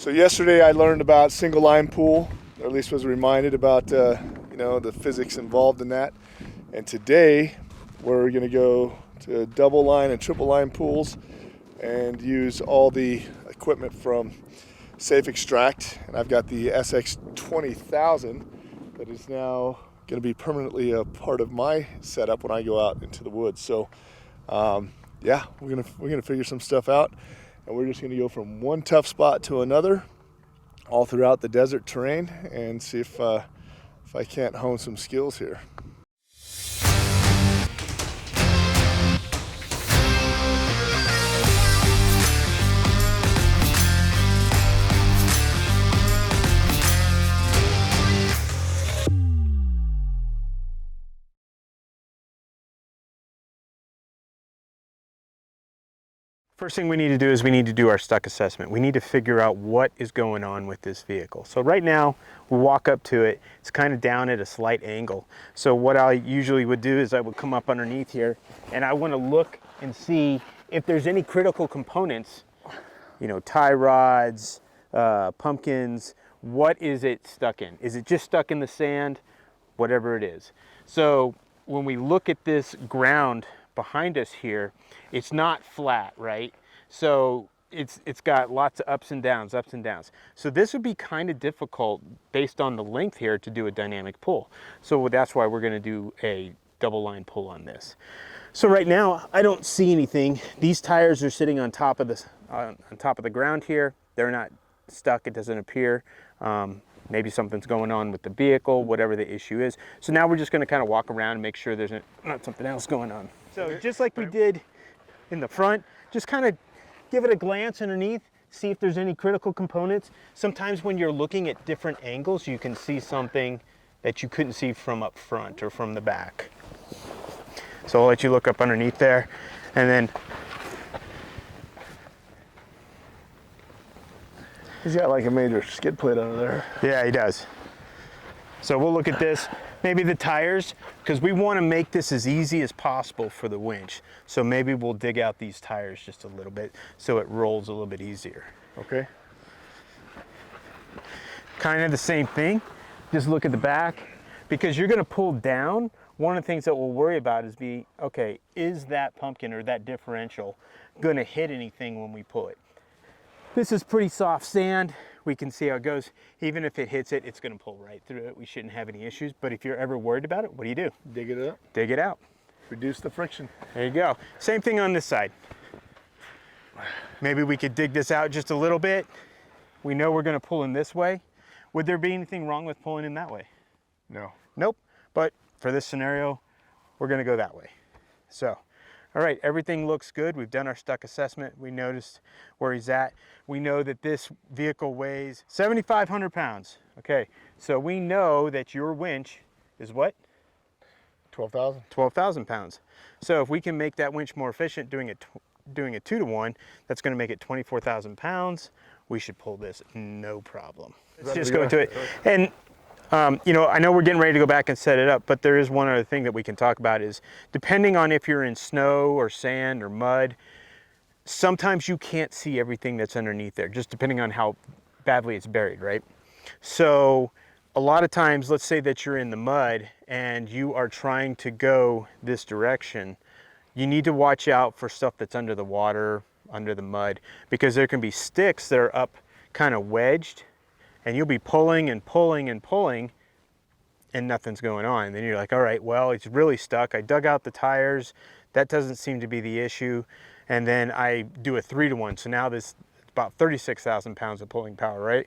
So yesterday I learned about single line pool, or at least was reminded about you know, the physics involved in that. And today we're going to go to double line and triple line pools and use all the equipment from Safe Extract. And I've got the SX 20,000 that is now going to be permanently a part of my setup when I go out into the woods. So yeah, we're gonna figure some stuff out. And we're just going to go from one tough spot to another all throughout the desert terrain and see if I can't hone some skills here. First thing we need to do is we need to do our stuck assessment. We need to figure out what is going on with this vehicle. So right now, we walk up to it, it's kind of down at a slight angle. So what I usually would do is I would come up underneath here and I want to look and see if there's any critical components, you know, tie rods, pumpkins, what is it stuck in? Is it just stuck in the sand? Whatever it is. So when we look at this ground behind us here, it's not flat, right? So it's got lots of ups and downs. So this would be kind of difficult based on the length here to do a dynamic pull. So that's why we're going to do a double line pull on this. So right now I don't see anything. These tires are sitting on top of this on top of the ground here. They're not stuck. It doesn't appear. Maybe something's going on with the vehicle, whatever the issue is. So now we're just going to kind of walk around and make sure there's not something else going on. So just like we did in the front, just kind of give it a glance underneath, see if there's any critical components. Sometimes when you're looking at different angles, you can see something that you couldn't see from up front or from the back. So I'll let you look up underneath there, and then He's got like a major skid plate under there. yeah, he does. So we'll look at this, maybe the tires, because we want to make this as easy as possible for the winch. So maybe we'll dig out these tires just a little bit so it rolls a little bit easier. Okay. Kind of the same thing, just look at the back, because you're going to pull down. One of the things that we'll worry about is okay, is that pumpkin or that differential going to hit anything when we pull it? This is pretty soft sand. We can see how it goes. Even if it hits it, it's going to pull right through it. We shouldn't have any issues. But if you're ever worried about it, what do? Dig it up. Dig it out. Reduce the friction. There you go. Same thing on this side. Maybe we could dig this out just a little bit. We know we're going to pull in this way. Would there be anything wrong with pulling in that way? No. Nope. But for this scenario, we're going to go that way. So, all right, everything looks good. We've done our stuck assessment. We noticed where he's at. We know that this vehicle weighs 7,500 pounds. Okay, so we know that your winch is what? 12,000. 12,000 pounds. So if we can make that winch more efficient doing a 2-to-1, that's going to make it 24,000 pounds. We should pull this no problem. Let's just go into it. And you know, I know we're getting ready to go back and set it up, but there is one other thing that we can talk about is depending on if you're in snow or sand or mud, sometimes you can't see everything that's underneath there, just depending on how badly it's buried, right? So a lot of times, let's say that you're in the mud and you are trying to go this direction, you need to watch out for stuff that's under the water, under the mud, because there can be sticks that are up kind of wedged, and you'll be pulling and pulling and pulling and nothing's going on. And then you're like, all right, well, it's really stuck. I dug out the tires. That doesn't seem to be the issue. And then I do a 3-to-1. So now this about 36,000 pounds of pulling power, right?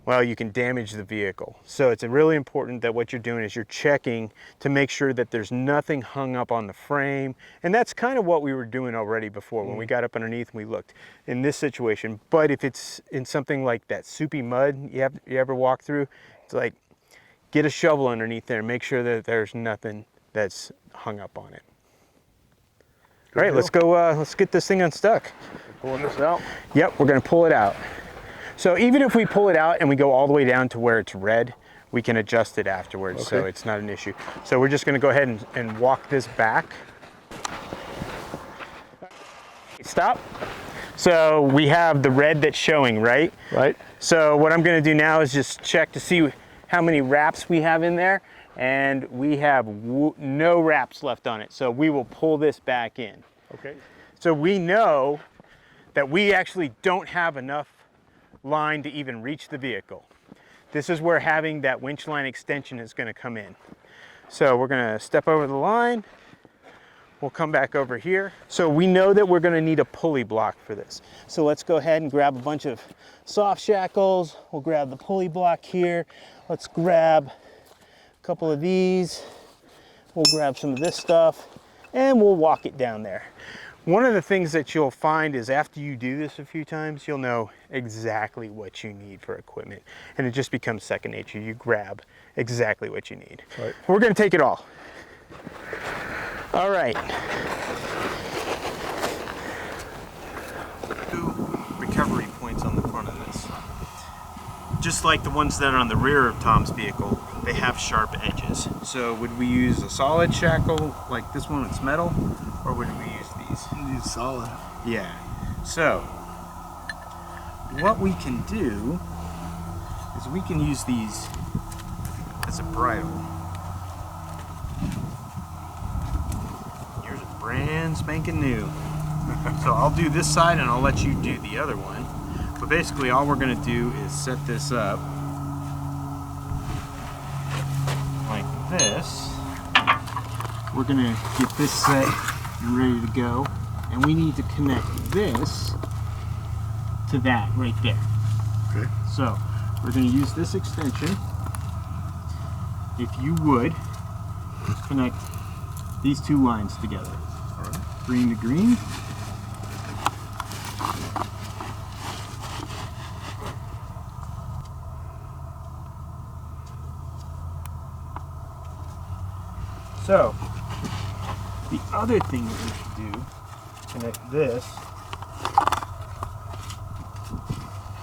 Well, you can damage the vehicle. So it's really important that what you're doing is you're checking to make sure that there's nothing hung up on the frame. And that's kind of what we were doing already before when we got up underneath and we looked in this situation. But if it's in something like that soupy mud you ever walk through, it's like, get a shovel underneath there and make sure that there's nothing that's hung up on it. All right, let's go, let's get this thing unstuck. Pulling this out? Yep, we're gonna pull it out. So even if we pull it out and we go all the way down to where it's red, we can adjust it afterwards, okay. So it's not an issue. So we're just gonna go ahead and walk this back. Stop. So we have the red that's showing, right? Right. So what I'm gonna do now is just check to see how many wraps we have in there, and we have no wraps left on it. So we will pull this back in. Okay. So we know that we actually don't have enough line to even reach the vehicle. This is where having that winch line extension is gonna come in. So we're gonna step over the line. We'll come back over here. So we know that we're gonna need a pulley block for this. So let's go ahead and grab a bunch of soft shackles. We'll grab the pulley block here. Let's grab a couple of these. We'll grab some of this stuff and we'll walk it down there. One of the things that you'll find is after you do this a few times, you'll know exactly what you need for equipment. And it just becomes second nature. You grab exactly what you need. Right. We're gonna take it all. All right. Two recovery points on the front of this. Just like the ones that are on the rear of Tom's vehicle, they have sharp edges. So would we use a solid shackle like this one that's metal, or would we use these? These solid. Yeah. So what we can do is we can use these as a bridle. Yours are brand spanking new. So I'll do this side and I'll let you do the other one. But basically all we're gonna do is set this up like this. We're gonna get this set and ready to go. And we need to connect this to that right there. Okay. So we're gonna use this extension. If you would, connect these two lines together. All right. Green to green. So, the other thing that we should do, connect this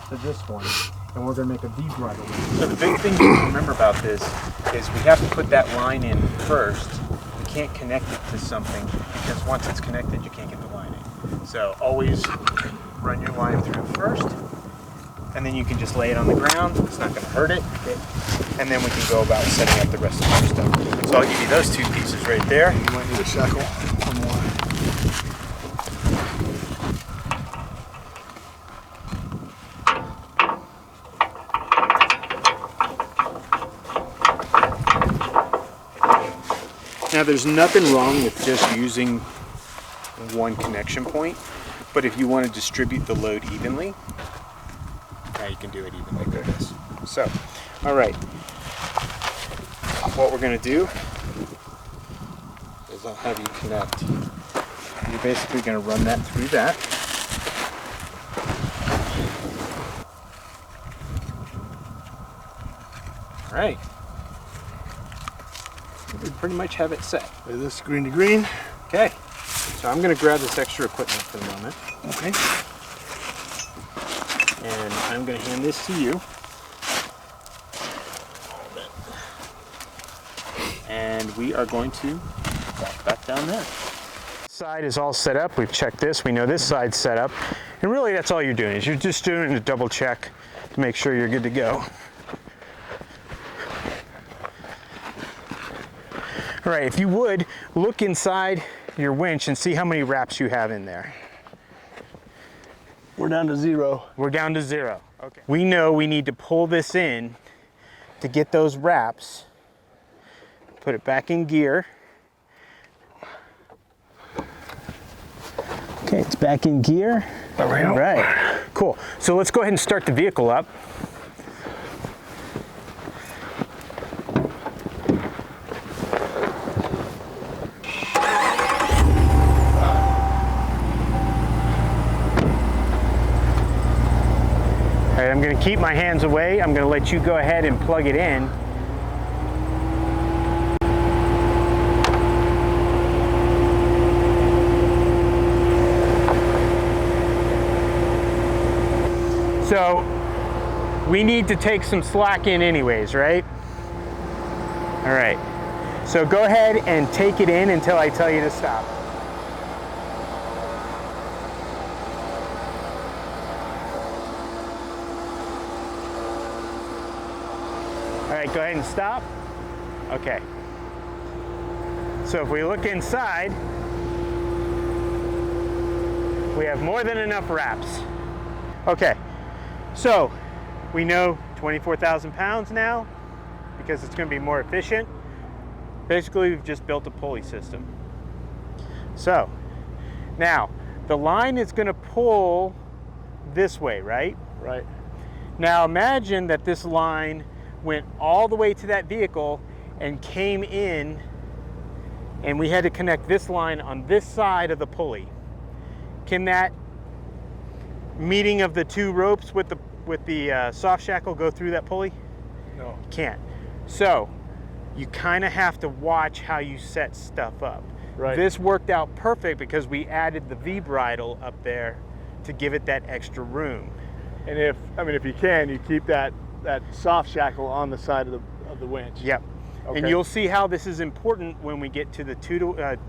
to this one, and we're going to make a V bridle. So the big thing to remember about this is we have to put that line in first. We can't connect it to something because once it's connected, you can't get the line in. So always run your line through first, and then you can just lay it on the ground. It's not going to hurt it. And then we can go about setting up the rest of our stuff. So I'll give you those two pieces right there. You might need a shackle. One more. Now there's nothing wrong with just using one connection point, but if you want to distribute the load evenly, now you can do it evenly like this. So, all right. What we're going to do is I'll have you connect. You're basically going to run that through that. All right. We pretty much have it set. Is this green to green? Okay. So I'm going to grab this extra equipment for the moment. Okay. And I'm going to hand this to you. And we are going to walk back down there. Side is all set up. We've checked this. We know this side's set up. And really that's all you're doing is you're just doing a double check to make sure you're good to go. All right, if you would, look inside your winch and see how many wraps you have in there. We're down to 0. We're down to 0. Okay. We know we need to pull this in to get those wraps. Put it back in gear. Okay, it's back in gear. All right, cool. So let's go ahead and start the vehicle up. All right, I'm going to keep my hands away. I'm going to let you go ahead and plug it in. So we need to take some slack in anyways, right? All right. So go ahead and take it in until I tell you to stop. right, go ahead and stop. Okay. So if we look inside, we have more than enough wraps. Okay, so we know 24,000 pounds now because it's going to be more efficient. Basically, we've just built a pulley system. So now the line is going to pull this way, right? Right. Now imagine that this line went all the way to that vehicle and came in, and we had to connect this line on this side of the pulley. Can that meeting of the two ropes with the soft shackle go through that pulley? No. Can't. So you kind of have to watch how you set stuff up. Right. This worked out perfect because we added the V bridle up there to give it that extra room. And if you can, you keep that soft shackle on the side of the winch. Yep. Okay. And you'll see how this is important when we get to the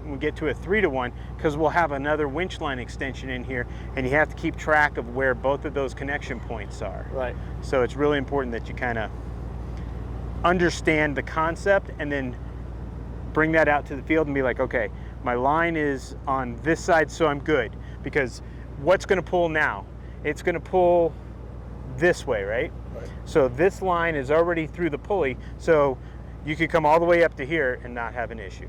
we get to a 3-to-1, because we'll have another winch line extension in here, and you have to keep track of where both of those connection points are. Right. So it's really important that you kind of understand the concept and then bring that out to the field and be like, okay, my line is on this side, so I'm good. Because what's going to pull now? It's going to pull this way, right? Right. So this line is already through the pulley, so you could come all the way up to here and not have an issue.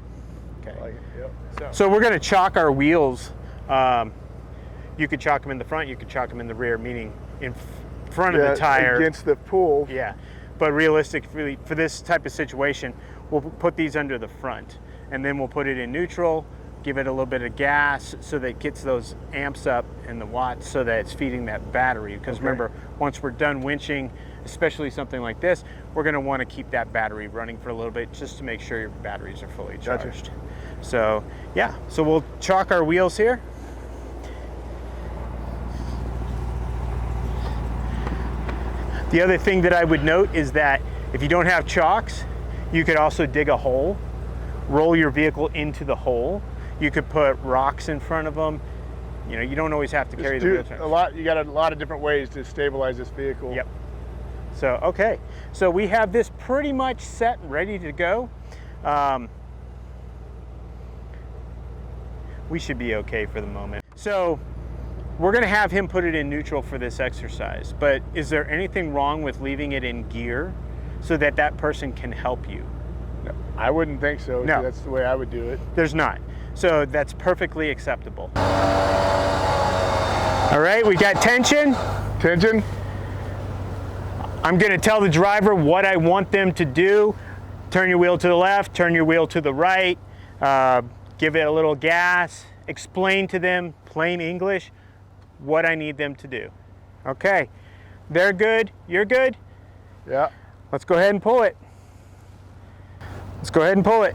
Okay. Like it. Yep. So we're going to chalk our wheels. You could chalk them in the front, you could chalk them in the rear, meaning in front of the tire. Against the pool. Yeah, but realistically, for this type of situation, we'll put these under the front, and then we'll put it in neutral, give it a little bit of gas so that it gets those amps up and the watts so that it's feeding that battery. Because remember, once we're done winching, especially something like this, we're going to want to keep that battery running for a little bit just to make sure your batteries are fully charged. Gotcha. So yeah, so we'll chalk our wheels here. The other thing that I would note is that if you don't have chalks, you could also dig a hole, roll your vehicle into the hole. You could put rocks in front of them. You know, you don't always have to carry the wheelchair. You got a lot of different ways to stabilize this vehicle. Yep. So, okay. So we have this pretty much set and ready to go. We should be okay for the moment. So we're going to have him put it in neutral for this exercise, but is there anything wrong with leaving it in gear so that that person can help you? No, I wouldn't think so. No. That's the way I would do it. There's not. So that's perfectly acceptable. All right, we got tension. Tension. I'm going to tell the driver what I want them to do. Turn your wheel to the left, turn your wheel to the right, give it a little gas, explain to them, plain English, what I need them to do. Okay, they're good, you're good? Yeah. Let's go ahead and pull it. Let's go ahead and pull it.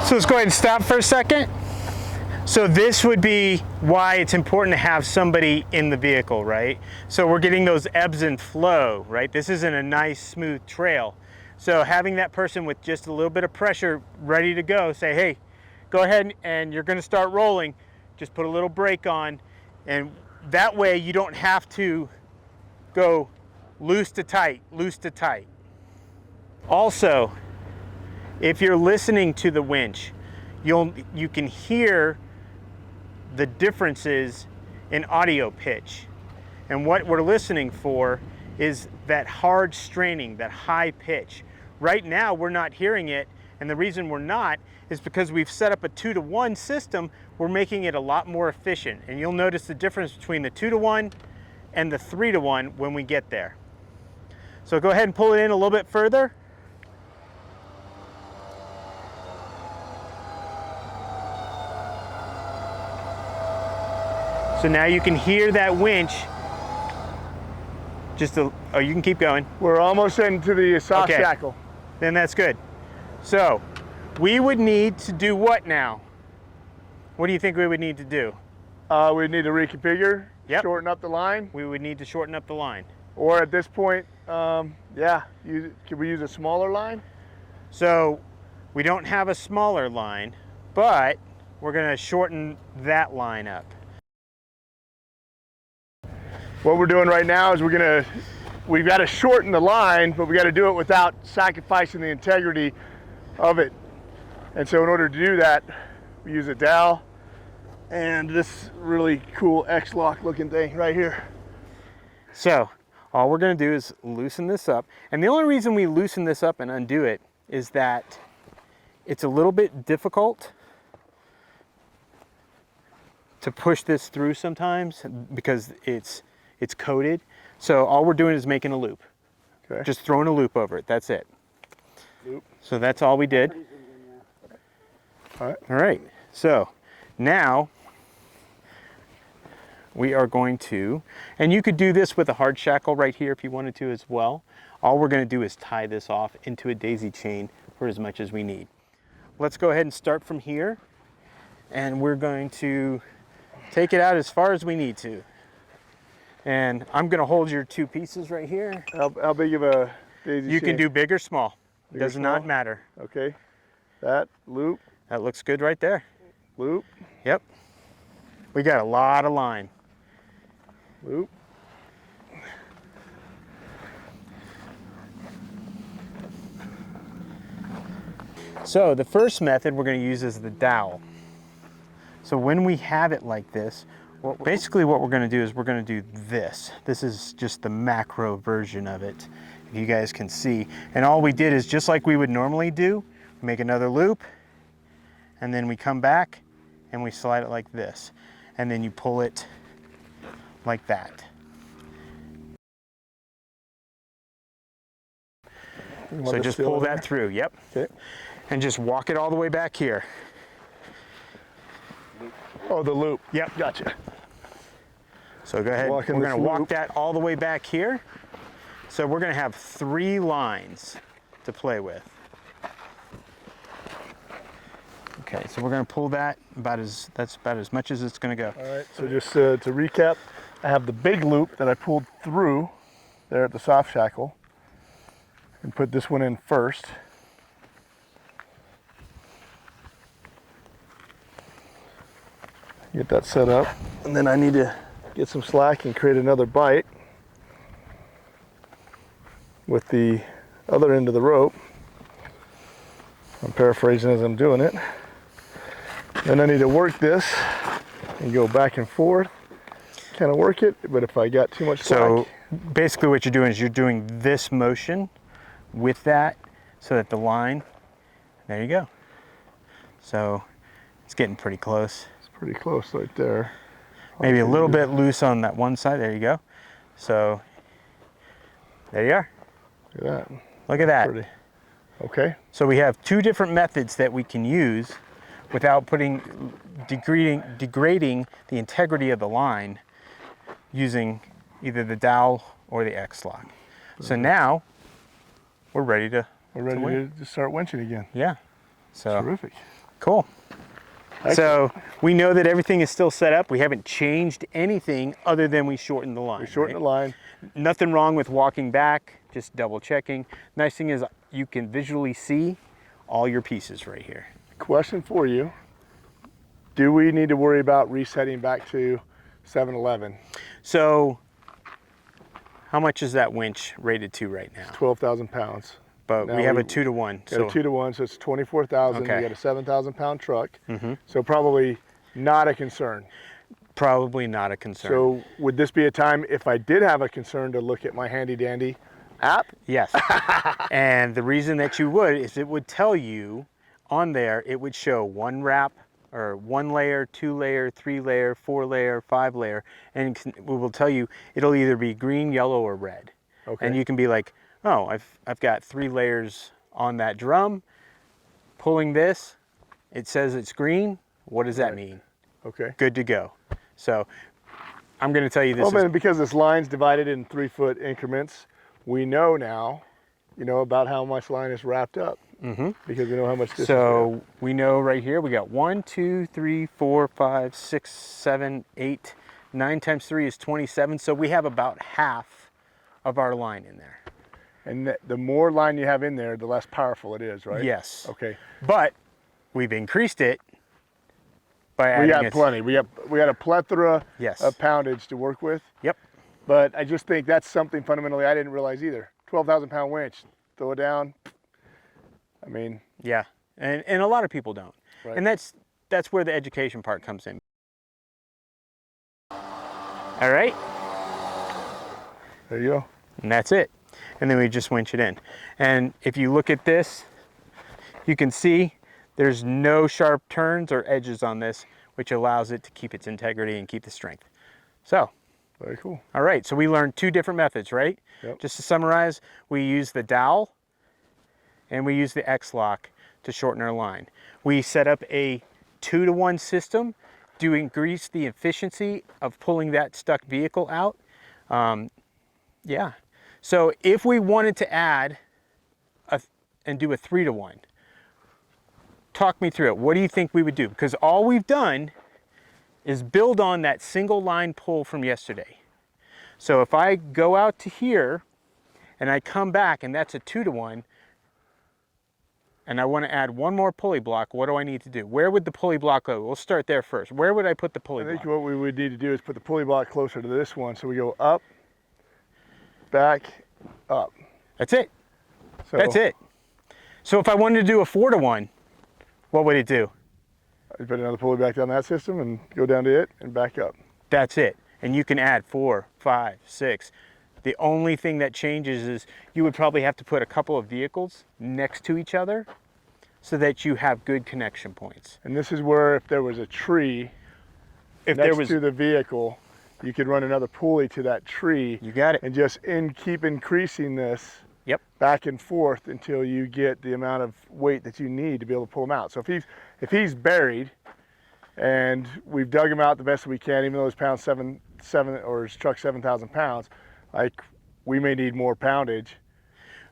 So let's go ahead and stop for a second. So this would be why it's important to have somebody in the vehicle, right? So we're getting those ebbs and flow, right? This isn't a nice smooth trail. So having that person with just a little bit of pressure ready to go, say, hey, go ahead and you're gonna start rolling. Just put a little brake on, and that way you don't have to go loose to tight, loose to tight. Also, if you're listening to the winch, you can hear the differences in audio pitch. And what we're listening for is that hard straining, that high pitch. Right now we're not hearing it, and the reason we're not is because we've set up a 2-to-1 system. We're making it a lot more efficient, and you'll notice the difference between the 2-to-1 and the 3-to-1 when we get there. So go ahead and pull it in a little bit further. So now you can hear that winch. Oh, you can keep going. We're almost into the soft Okay. shackle. Then that's good. So we would need to do what now? What do you think we would need to do? We need to reconfigure, Yep. shorten up the line, We would need to shorten up the line. or at this point, yeah, could we use a smaller line? So we don't have a smaller line, but we're gonna shorten that line up. What we're doing right now is we've got to shorten the line, but we got to do it without sacrificing the integrity of it. And so in order to do that, we use a dowel and this really cool X-lock looking thing right here. So all we're gonna do is loosen this up. And the only reason we loosen this up and undo it is that it's a little bit difficult to push this through sometimes because it's coated. So all we're doing is making a loop. Okay. Just throwing a loop over it, that's it. Loop. So that's all we did. All right. All right, so now we are going to, and you could do this with a hard shackle right here if you wanted to as well. All we're gonna do is tie this off into a daisy chain for as much as we need. Let's go ahead and start from here, and we're going to take it out as far as we need to. And I'm gonna hold your two pieces right here. How big of a daisy You chain? can do big or small. Big or Does not small? matter. Okay. That loop, That looks good right there. loop, Yep. We got a lot of line. loop. So the first method we're going to use is the dowel. So when we have it like this, basically what we're going to do is we're going to do this. This is just the macro version of it, if you guys can see. And all we did is just like we would normally do, make another loop, and then we come back and we slide it like this. And then you pull it like that. So just pull that through, yep. Okay. And just walk it all the way back here. Oh, the loop. Yep. Gotcha. So go ahead, Walking we're this gonna walk loop. that all the way back here. So we're gonna have 3 lines to play with. Okay, so we're gonna pull that that's about as much as it's gonna go. All right, so just to recap, I have the big loop that I pulled through there at the soft shackle and put this one in first. Get that set up, and then I need to get some slack and create another bite with the other end of the rope. I'm paraphrasing as I'm doing it. Then I need to work this and go back and forth, kind of work it, but if I got too much slack. So basically what you're doing is you're doing this motion with that so that the line, there you go. So it's getting pretty close. It's pretty close right there. Maybe a little bit loose on that one side, there you go. So there you are. Look at that. Look at that. Pretty. Okay. So we have 2 different methods that we can use without degrading the integrity of the line using either the dowel or the X-lock. So now we're ready to to start winching again. yeah. So Terrific. cool. Excellent. So we know that everything is still set up. We haven't changed anything other than we shortened the line. We shorten right? the line. Nothing wrong with walking back, just double checking. Nice thing is you can visually see all your pieces right here. Question for you. Do we need to worry about resetting back to 711? So how much is that winch rated to right now? 12,000 pounds. But Now we have we a 2-to-1. Got a 2-to-1, so it's 24,000. Okay. You got a 7,000 pound truck. Mm-hmm. So probably Not a concern. Probably not a concern. So would this be a time, if I did have a concern, to look at my handy dandy app? Yes. And the reason that you would is it would tell you on there, it would show one wrap or 1 layer, 2 layer, 3 layer, 4 layer, 5 layer, and it will tell you it'll either be green, yellow, or red. Okay. And you can be like, oh, I've got 3 layers on that drum. Pulling this, it says it's green. What does that mean? Okay. Good to go. So I'm going to tell you this. Well, then, because this line's divided in 3-foot increments, we know now, about how much line is wrapped up. Mm-hmm. Because we know how much distance. So we know right here we got 1, 2, 3, 4, 5, 6, 7, 8, 9 times 3 is 27. So we have about half of our line in there. And the more line you have in there, the less powerful it is, right? Yes. Okay. But we've increased it by adding. We got plenty. We had a plethora Yes. of poundage to work with. Yep. But I just think that's something fundamentally I didn't realize either. 12,000 pound winch, throw it down. I mean. Yeah, and a lot of people don't. Right. And that's where the education part comes in. All right. There you go. And that's it. And then we just winch it in. And if you look at this, you can see there's no sharp turns or edges on this, which allows it to keep its integrity and keep the strength. So. Very cool. All right, so we learned 2 different methods, right? Yep. Just to summarize, we use the dowel and we use the X-lock to shorten our line. We set up a 2-to-1 system to increase the efficiency of pulling that stuck vehicle out. Yeah. So if we wanted to add and do a 3-to-1, talk me through it. What do you think we would do? Because all we've done is build on that single line pull from yesterday. So if I go out to here and I come back and that's a 2-to-1 and I want to add 1 more pulley block, what do I need to do? Where would the pulley block go? We'll start there first. Where would I put the pulley block? I think what we would need to do is put the pulley block closer to this one. So we go up, back, up. That's it. So That's it. So if I wanted to do a 4-to-1, what would it do? I put another pulley back down that system and go down to it and back up. That's it. And you can add 4, 5, 6. The only thing that changes is you would probably have to put a couple of vehicles next to each other so that you have good connection points. And this is where if there was a tree next to the vehicle, you could run another pulley to that tree. You got it. And just keep increasing this Yep. back and forth until you get the amount of weight that you need to be able to pull him out. So if he's buried and we've dug him out the best we can, even though his pound seven or his truck's 7,000 pounds, like we may need more poundage.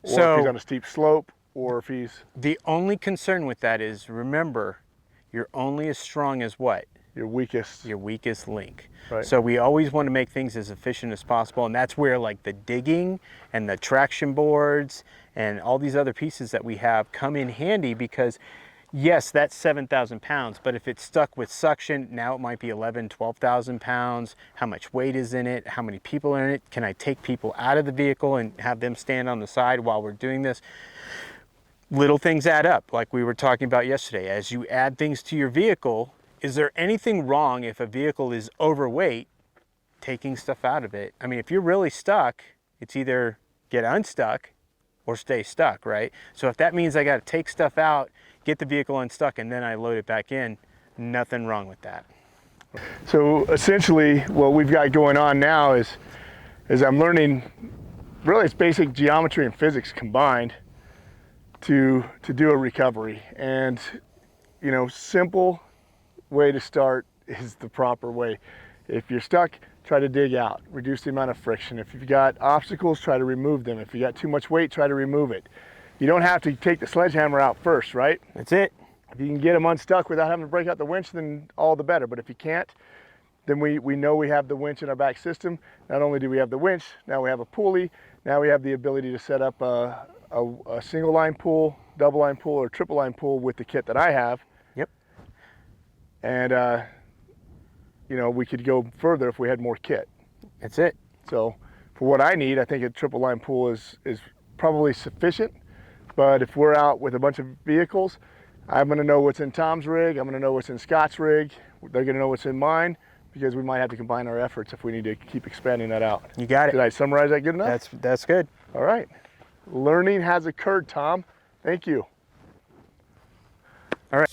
Or So if he's on a steep slope, or if he's the only concern with that is, remember, you're only as strong as what? your weakest. Your weakest link. Right. So we always want to make things as efficient as possible, and that's where like the digging and the traction boards and all these other pieces that we have come in handy, because yes, that's 7,000 pounds, but if it's stuck with suction, now it might be 11, 12,000 pounds. How much weight is in it? How many people are in it? Can I take people out of the vehicle and have them stand on the side while we're doing this? Little things add up, like we were talking about yesterday. As you add things to your vehicle, is there anything wrong if a vehicle is overweight, taking stuff out of it? I mean, if you're really stuck, it's either get unstuck or stay stuck, right? So if that means I got to take stuff out, get the vehicle unstuck, and then I load it back in, nothing wrong with that. So essentially what we've got going on now is I'm learning, really it's basic geometry and physics combined to do a recovery. And simple way to start is the proper way. If you're stuck, try to dig out, reduce the amount of friction. If you've got obstacles, try to remove them. If you got too much weight, try to remove it. You don't have to take the sledgehammer out first, right? That's it. If you can get them unstuck without having to break out the winch, then all the better. But if you can't, then we know we have the winch in our back system. Not only do we have the winch, now we have a pulley. Now we have the ability to set up a single line pull, double line pull, or triple line pull with the kit that I have. Yep. And we could go further if we had more kit. That's it. So for what I need, I think a triple line pull is probably sufficient. But if we're out with a bunch of vehicles, I'm going to know what's in Tom's rig. I'm going to know what's in Scott's rig. They're going to know what's in mine, because we might have to combine our efforts if we need to keep expanding that out. You got it. Did I summarize that good enough? That's good. All right. Learning has occurred, Tom. Thank you. All right.